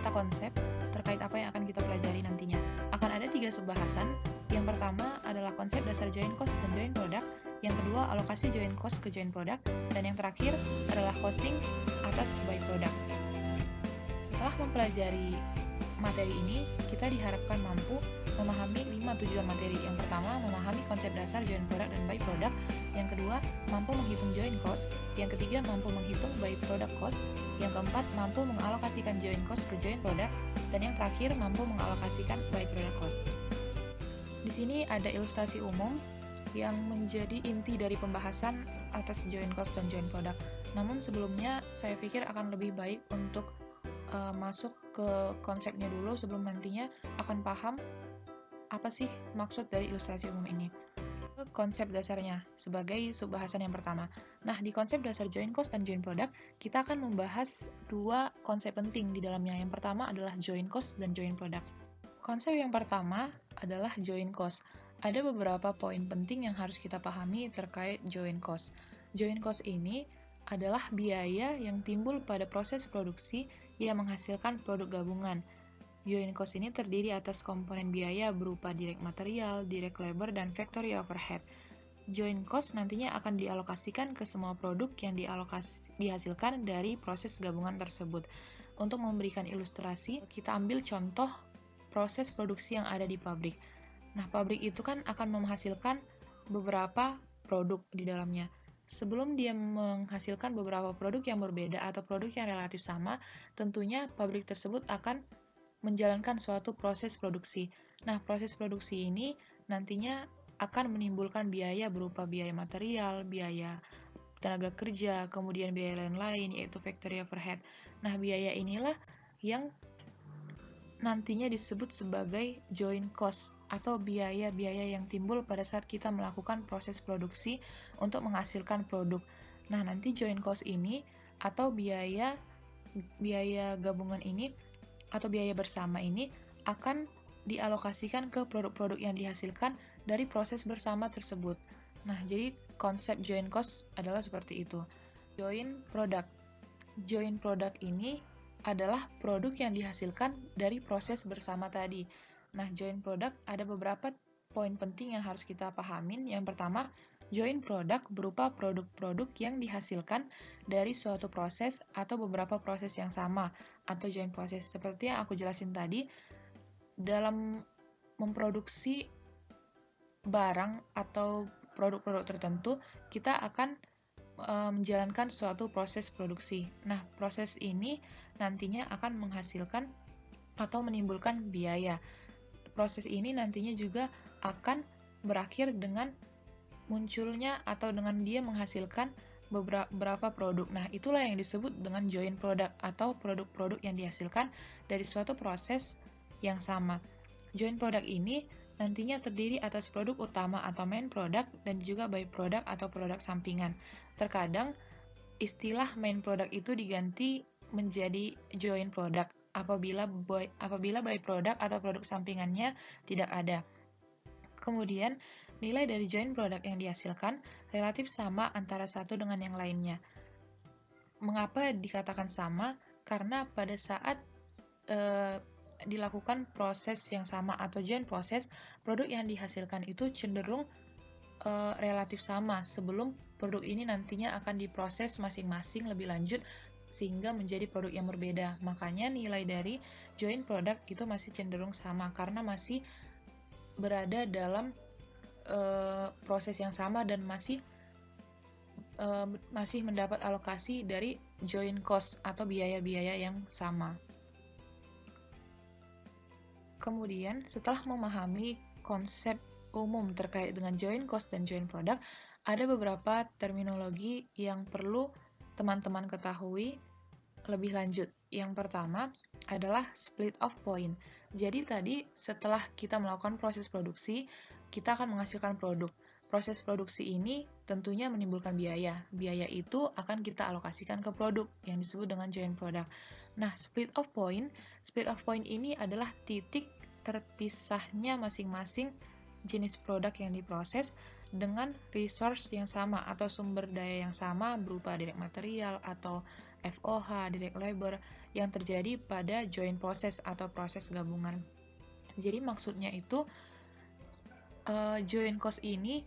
kata konsep terkait apa yang akan kita pelajari nantinya. Akan ada 3 subbahasan. Yang pertama adalah konsep dasar joint cost dan joint product, yang kedua alokasi joint cost ke joint product, dan yang terakhir adalah costing atas by product. Setelah mempelajari materi ini, kita diharapkan mampu memahami 5 tujuan materi. Yang pertama, memahami konsep dasar joint product dan by product. Yang kedua, mampu menghitung joint cost. Yang ketiga, mampu menghitung by product cost. Yang keempat, mampu mengalokasikan joint cost ke joint product. Dan yang terakhir, mampu mengalokasikan by product cost. Di sini ada ilustrasi umum yang menjadi inti dari pembahasan atas joint cost dan joint product. Namun sebelumnya, saya pikir akan lebih baik untuk masuk ke konsepnya dulu sebelum nantinya akan paham apa sih maksud dari ilustrasi umum ini. Konsep dasarnya sebagai subbahasan yang pertama. Nah, di konsep dasar joint cost dan joint product, kita akan membahas 2 konsep penting di dalamnya. Yang pertama adalah joint cost dan joint product. Konsep yang pertama adalah joint cost. Ada beberapa poin penting yang harus kita pahami terkait joint cost. Joint cost ini adalah biaya yang timbul pada proses produksi yang menghasilkan produk gabungan. Joint cost ini terdiri atas komponen biaya berupa direct material, direct labor, dan factory overhead. Joint cost nantinya akan dialokasikan ke semua produk yang dihasilkan dari proses gabungan tersebut. Untuk memberikan ilustrasi, kita ambil contoh proses produksi yang ada di pabrik. Nah, pabrik itu kan akan menghasilkan beberapa produk di dalamnya. Sebelum dia menghasilkan beberapa produk yang berbeda atau produk yang relatif sama, tentunya pabrik tersebut akan menjalankan suatu proses produksi. Nah, proses produksi ini nantinya akan menimbulkan biaya berupa biaya material, biaya tenaga kerja, kemudian biaya lain-lain, yaitu factory overhead. Nah, biaya inilah yang nantinya disebut sebagai joint cost atau biaya-biaya yang timbul pada saat kita melakukan proses produksi untuk menghasilkan produk. Nah, nanti joint cost ini atau biaya gabungan ini atau biaya bersama ini akan dialokasikan ke produk-produk yang dihasilkan dari proses bersama tersebut. Nah, jadi konsep joint cost adalah seperti itu. Joint product. Joint product ini adalah produk yang dihasilkan dari proses bersama tadi. Nah, joint product ada beberapa poin penting yang harus kita pahamin. Yang pertama, joint product berupa produk-produk yang dihasilkan dari suatu proses atau beberapa proses yang sama, atau joint process. Seperti yang aku jelasin tadi, dalam memproduksi barang atau produk-produk tertentu, kita akan menjalankan suatu proses produksi. Nah, proses ini nantinya akan menghasilkan atau menimbulkan biaya. Proses ini nantinya juga akan berakhir dengan munculnya atau dengan dia menghasilkan beberapa produk. Nah, itulah yang disebut dengan joint product atau produk-produk yang dihasilkan dari suatu proses yang sama. Joint product ini nantinya terdiri atas produk utama atau main product dan juga by product atau produk sampingan. Terkadang istilah main product itu diganti menjadi joint product apabila by product atau produk sampingannya tidak ada. Kemudian, nilai dari joint product yang dihasilkan relatif sama antara satu dengan yang lainnya. Mengapa dikatakan sama? Karena pada saat dilakukan proses yang sama atau joint proses, produk yang dihasilkan itu cenderung relatif sama sebelum produk ini nantinya akan diproses masing-masing lebih lanjut sehingga menjadi produk yang berbeda. Makanya nilai dari joint product itu masih cenderung sama karena masih berada dalam proses yang sama dan masih mendapat alokasi dari joint cost atau biaya-biaya yang sama. Kemudian, setelah memahami konsep umum terkait dengan joint cost dan joint product, ada beberapa terminologi yang perlu teman-teman ketahui lebih lanjut. Yang pertama adalah split off point. Jadi tadi setelah kita melakukan proses produksi, kita akan menghasilkan produk. Proses produksi ini tentunya menimbulkan biaya. Biaya itu akan kita alokasikan ke produk yang disebut dengan joint product. Nah, split off point ini adalah titik terpisahnya masing-masing jenis produk yang diproses dengan resource yang sama atau sumber daya yang sama berupa direct material atau FOH, direct labor yang terjadi pada joint process atau proses gabungan. Jadi maksudnya itu joint cost ini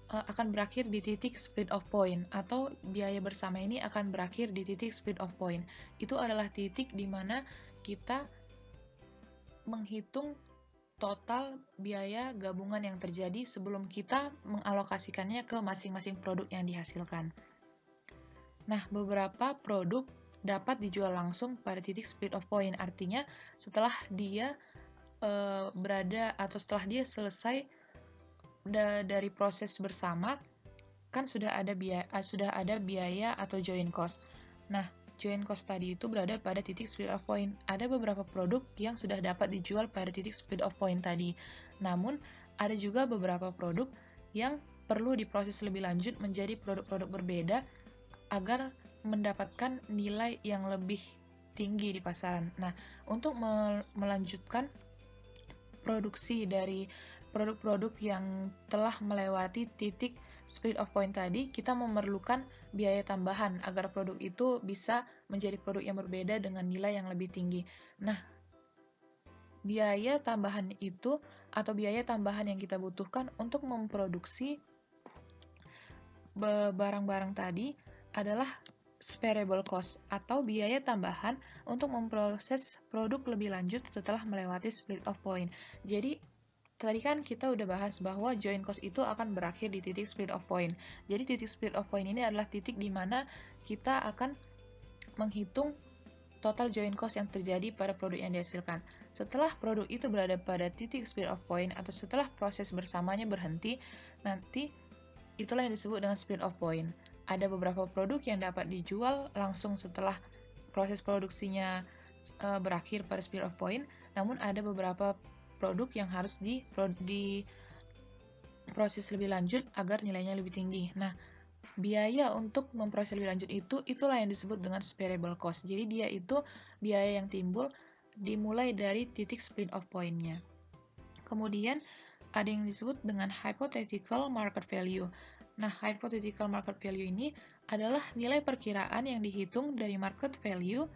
akan berakhir di titik split off point, atau biaya bersama ini akan berakhir di titik split off point. Itu adalah titik di mana kita menghitung total biaya gabungan yang terjadi sebelum kita mengalokasikannya ke masing-masing produk yang dihasilkan. Nah, beberapa produk dapat dijual langsung pada titik split off point, artinya setelah dia berada atau setelah dia selesai dari proses bersama, kan sudah ada biaya atau joint cost. Nah, joint cost tadi itu berada pada titik split off point. Ada beberapa produk yang sudah dapat dijual pada titik split off point tadi. Namun, ada juga beberapa produk yang perlu diproses lebih lanjut menjadi produk-produk berbeda agar mendapatkan nilai yang lebih tinggi di pasaran. Nah, untuk melanjutkan produksi dari produk-produk yang telah melewati titik split off point tadi, kita memerlukan biaya tambahan agar produk itu bisa menjadi produk yang berbeda dengan nilai yang lebih tinggi. Nah, biaya tambahan itu atau biaya tambahan yang kita butuhkan untuk memproduksi barang-barang tadi adalah variable cost atau biaya tambahan untuk memproses produk lebih lanjut setelah melewati split off point. Jadi tadi kan kita udah bahas bahwa joint cost itu akan berakhir di titik split off point. Jadi titik split off point ini adalah titik di mana kita akan menghitung total joint cost yang terjadi pada produk yang dihasilkan. Setelah produk itu berada pada titik split off point atau setelah proses bersamanya berhenti, nanti itulah yang disebut dengan split off point. Ada beberapa produk yang dapat dijual langsung setelah proses produksinya berakhir pada split off point, namun ada beberapa produk yang harus diproses lebih lanjut agar nilainya lebih tinggi. Nah, biaya untuk memproses lebih lanjut itulah yang disebut dengan variable cost. Jadi dia itu biaya yang timbul dimulai dari titik split off point-nya. Kemudian ada yang disebut dengan hypothetical market value. Nah, hypothetical market value ini adalah nilai perkiraan yang dihitung dari market value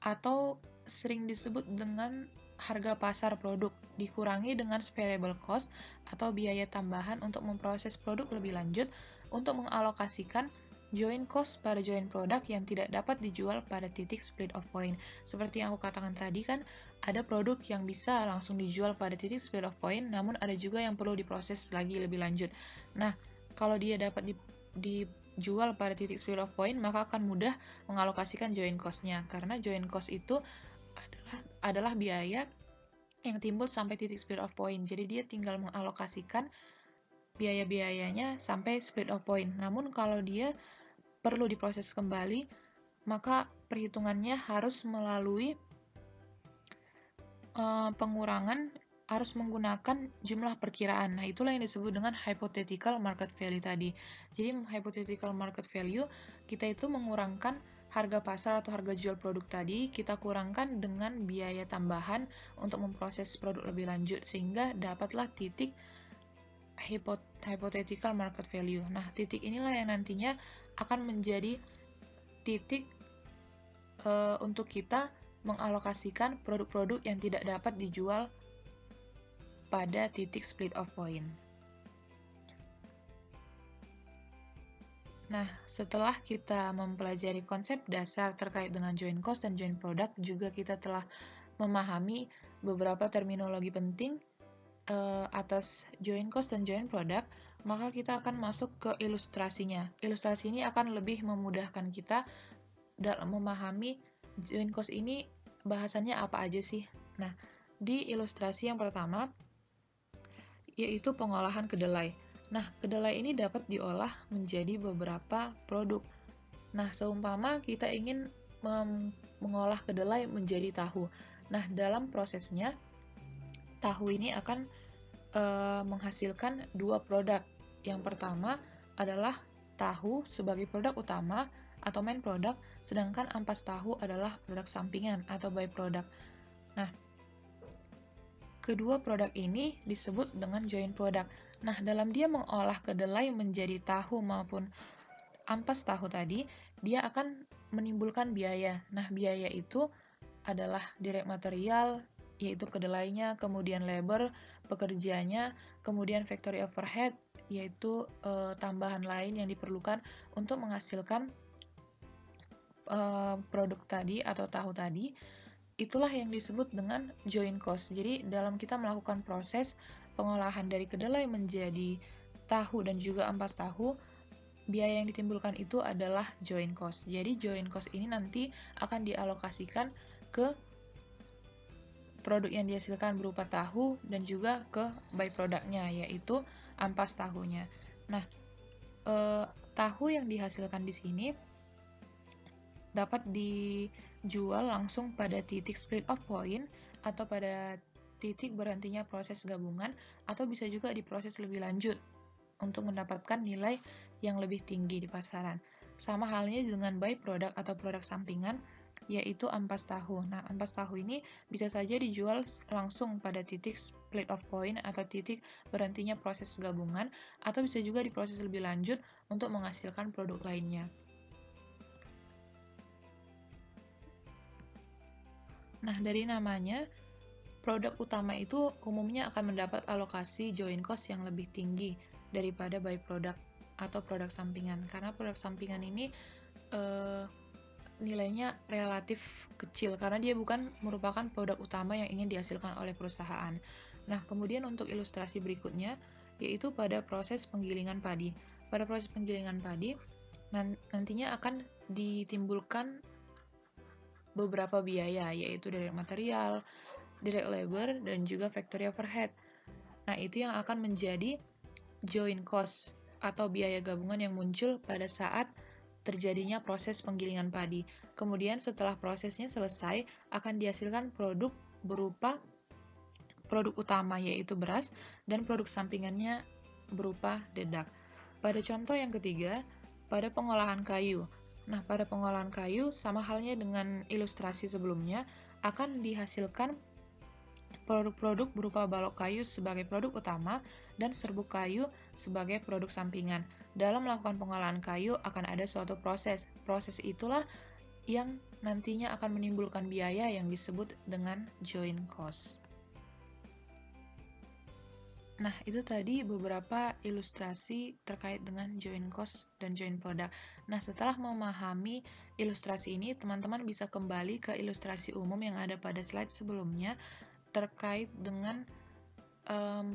atau sering disebut dengan harga pasar produk dikurangi dengan variable cost atau biaya tambahan untuk memproses produk lebih lanjut untuk mengalokasikan joint cost pada joint produk yang tidak dapat dijual pada titik split off point. Seperti yang aku katakan tadi kan, ada produk yang bisa langsung dijual pada titik split off point, namun ada juga yang perlu diproses lagi lebih lanjut. Nah, kalau dia dapat dijual pada titik split off point, maka akan mudah mengalokasikan joint cost-nya, karena joint cost itu adalah biaya yang timbul sampai titik split off point. Jadi dia tinggal mengalokasikan biaya-biayanya sampai split off point. Namun kalau dia perlu diproses kembali, maka perhitungannya harus melalui pengurangan, harus menggunakan jumlah perkiraan. Nah, itulah yang disebut dengan hypothetical market value tadi. Jadi, hypothetical market value, kita itu mengurangkan harga pasar atau harga jual produk tadi, kita kurangkan dengan biaya tambahan untuk memproses produk lebih lanjut, sehingga dapatlah titik hypothetical market value. Nah, titik inilah yang nantinya akan menjadi titik untuk kita mengalokasikan produk-produk yang tidak dapat dijual pada titik split off point. Nah, setelah kita mempelajari konsep dasar terkait dengan joint cost dan joint product, juga kita telah memahami beberapa terminologi penting atas joint cost dan joint product, maka kita akan masuk ke ilustrasinya. Ilustrasi ini akan lebih memudahkan kita dalam memahami joint cost ini bahasannya apa aja sih. Nah, di ilustrasi yang pertama, yaitu pengolahan kedelai. Nah, kedelai ini dapat diolah menjadi beberapa produk. Nah, seumpama kita ingin mengolah kedelai menjadi tahu. Nah, dalam prosesnya, tahu ini akan menghasilkan dua produk. Yang pertama adalah tahu sebagai produk utama atau main product, sedangkan ampas tahu adalah produk sampingan atau byproduct. Nah, kedua produk ini disebut dengan joint product. Nah, dalam dia mengolah kedelai menjadi tahu maupun ampas tahu tadi, dia akan menimbulkan biaya. Nah, biaya itu adalah direct material, yaitu kedelainya, kemudian labor, pekerjanya, kemudian factory overhead, yaitu tambahan lain yang diperlukan untuk menghasilkan produk tadi atau tahu tadi. Itulah yang disebut dengan joint cost. Jadi dalam kita melakukan proses pengolahan dari kedelai menjadi tahu dan juga ampas tahu, biaya yang ditimbulkan itu adalah joint cost. Jadi joint cost ini nanti akan dialokasikan ke produk yang dihasilkan berupa tahu dan juga ke byproduct-nya, yaitu ampas tahunya. Nah, tahu yang dihasilkan di sini dapat dijual langsung pada titik split off point atau pada titik berhentinya proses gabungan, atau bisa juga diproses lebih lanjut untuk mendapatkan nilai yang lebih tinggi di pasaran. Sama halnya dengan byproduct atau produk sampingan, yaitu ampas tahu. Nah, ampas tahu ini bisa saja dijual langsung pada titik split off point atau titik berhentinya proses gabungan, atau bisa juga diproses lebih lanjut untuk menghasilkan produk lainnya. Nah, dari namanya, produk utama itu umumnya akan mendapat alokasi joint cost yang lebih tinggi daripada byproduct atau produk sampingan, karena produk sampingan ini nilainya relatif kecil karena dia bukan merupakan produk utama yang ingin dihasilkan oleh perusahaan. Nah, kemudian untuk ilustrasi berikutnya, yaitu pada proses penggilingan padi. Pada proses penggilingan padi, nantinya akan ditimbulkan beberapa biaya, yaitu direct material, direct labor, dan juga factory overhead. Nah, itu yang akan menjadi joint cost atau biaya gabungan yang muncul pada saat terjadinya proses penggilingan padi. Kemudian setelah prosesnya selesai, akan dihasilkan produk berupa produk utama, yaitu beras, dan produk sampingannya berupa dedak. Pada contoh yang ketiga, pada pengolahan kayu. Nah, pada pengolahan kayu, sama halnya dengan ilustrasi sebelumnya, akan dihasilkan produk-produk berupa balok kayu sebagai produk utama dan serbuk kayu sebagai produk sampingan. Dalam melakukan pengolahan kayu akan ada suatu proses. Proses itulah yang nantinya akan menimbulkan biaya yang disebut dengan joint cost. Nah, itu tadi beberapa ilustrasi terkait dengan joint cost dan joint product. Nah, setelah memahami ilustrasi ini, teman-teman bisa kembali ke ilustrasi umum yang ada pada slide sebelumnya terkait dengan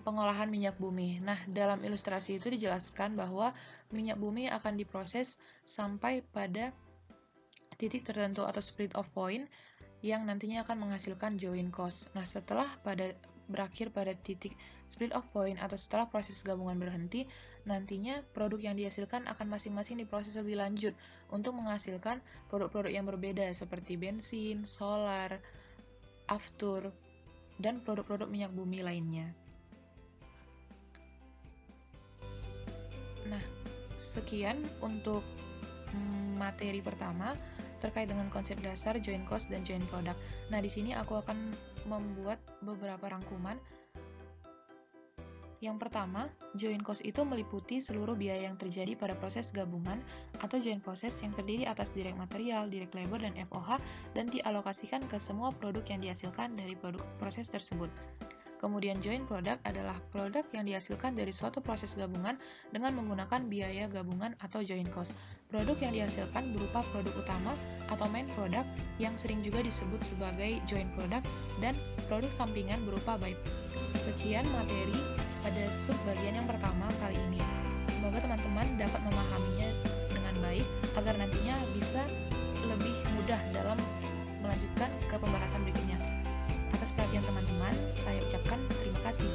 pengolahan minyak bumi. Nah, dalam ilustrasi itu dijelaskan bahwa minyak bumi akan diproses sampai pada titik tertentu atau split off point yang nantinya akan menghasilkan joint cost. Nah, setelah berakhir pada titik split off point atau setelah proses gabungan berhenti, nantinya produk yang dihasilkan akan masing-masing diproses lebih lanjut untuk menghasilkan produk-produk yang berbeda seperti bensin, solar, aftur, dan produk-produk minyak bumi lainnya. Nah, sekian untuk materi pertama terkait dengan konsep dasar joint cost dan joint product. Nah, di sini aku akan membuat beberapa rangkuman. Yang pertama, joint cost itu meliputi seluruh biaya yang terjadi pada proses gabungan atau joint process yang terdiri atas direct material, direct labor, dan FOH dan dialokasikan ke semua produk yang dihasilkan dari proses tersebut. Kemudian joint product adalah produk yang dihasilkan dari suatu proses gabungan dengan menggunakan biaya gabungan atau joint cost. Produk yang dihasilkan berupa produk utama atau main product yang sering juga disebut sebagai joint product dan produk sampingan berupa byproduct. Sekian materi pada sub bagian yang pertama kali ini. Semoga teman-teman dapat memahaminya dengan baik agar nantinya bisa lebih mudah dalam melanjutkan ke pembahasan berikutnya. Atas perhatian teman-teman, saya ucapkan terima kasih.